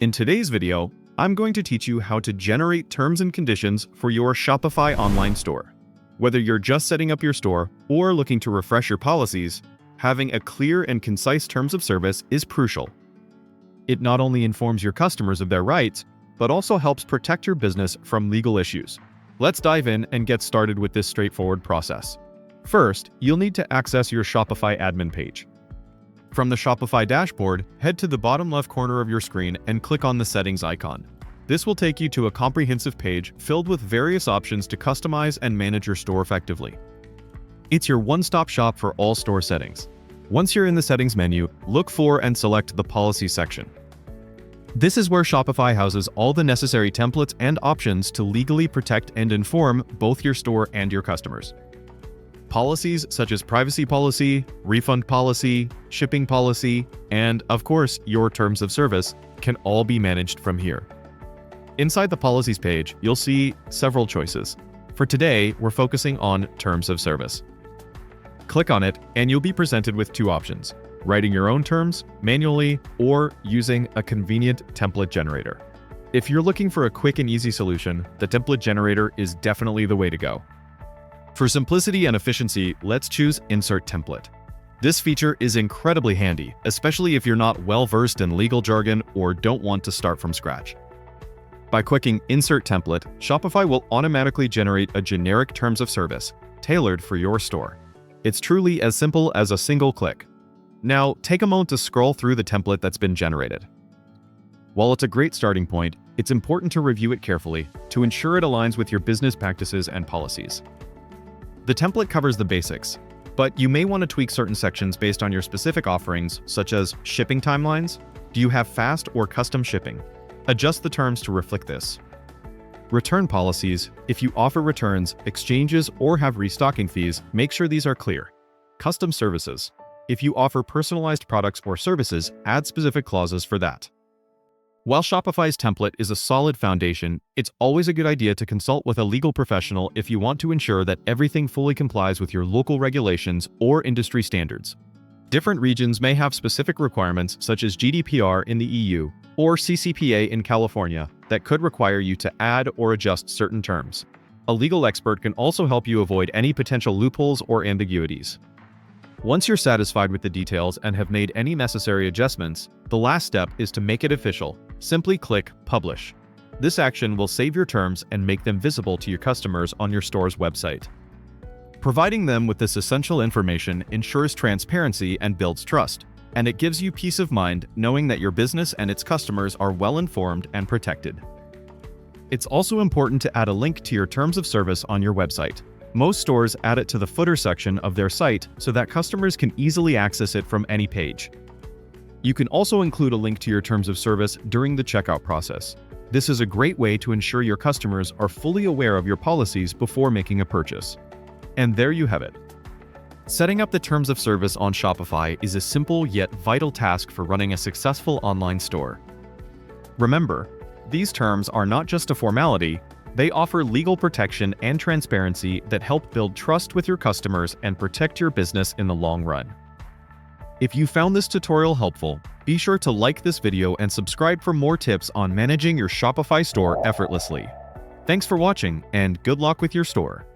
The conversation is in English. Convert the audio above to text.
In today's video, I'm going to teach you how to generate terms and conditions for your Shopify online store. Whether you're just setting up your store or looking to refresh your policies, having a clear and concise terms of service is crucial. It not only informs your customers of their rights, but also helps protect your business from legal issues. Let's dive in and get started with this straightforward process. First, you'll need to access your Shopify admin page. From the Shopify dashboard, head to the bottom left corner of your screen and click on the settings icon. This will take you to a comprehensive page filled with various options to customize and manage your store effectively. It's your one-stop shop for all store settings. Once you're in the settings menu, look for and select the policies section. This is where Shopify houses all the necessary templates and options to legally protect and inform both your store and your customers. Policies such as privacy policy, refund policy, shipping policy, and, of course, your terms of service can all be managed from here. Inside the policies page, you'll see several choices. For today, we're focusing on terms of service. Click on it, and you'll be presented with two options: writing your own terms manually or using a convenient template generator. If you're looking for a quick and easy solution, the template generator is definitely the way to go. For simplicity and efficiency, let's choose Insert Template. This feature is incredibly handy, especially if you're not well-versed in legal jargon or don't want to start from scratch. By clicking Insert Template, Shopify will automatically generate a generic terms of service, tailored for your store. It's truly as simple as a single click. Now, take a moment to scroll through the template that's been generated. While it's a great starting point, it's important to review it carefully to ensure it aligns with your business practices and policies. The template covers the basics, but you may want to tweak certain sections based on your specific offerings, such as shipping timelines. Do you have fast or custom shipping? Adjust the terms to reflect this. Return policies. If you offer returns, exchanges, or have restocking fees, make sure these are clear. Custom services. If you offer personalized products or services, add specific clauses for that. While Shopify's template is a solid foundation, it's always a good idea to consult with a legal professional if you want to ensure that everything fully complies with your local regulations or industry standards. Different regions may have specific requirements such as GDPR in the EU or CCPA in California that could require you to add or adjust certain terms. A legal expert can also help you avoid any potential loopholes or ambiguities. Once you're satisfied with the details and have made any necessary adjustments, the last step is to make it official. Simply click Publish. This action will save your terms and make them visible to your customers on your store's website. Providing them with this essential information ensures transparency and builds trust, and it gives you peace of mind knowing that your business and its customers are well informed and protected. It's also important to add a link to your terms of service on your website. Most stores add it to the footer section of their site so that customers can easily access it from any page. You can also include a link to your terms of service during the checkout process. This is a great way to ensure your customers are fully aware of your policies before making a purchase. And there you have it. Setting up the terms of service on Shopify is a simple yet vital task for running a successful online store. Remember, these terms are not just a formality. They offer legal protection and transparency that help build trust with your customers and protect your business in the long run. If you found this tutorial helpful, be sure to like this video and subscribe for more tips on managing your Shopify store effortlessly. Thanks for watching, and good luck with your store.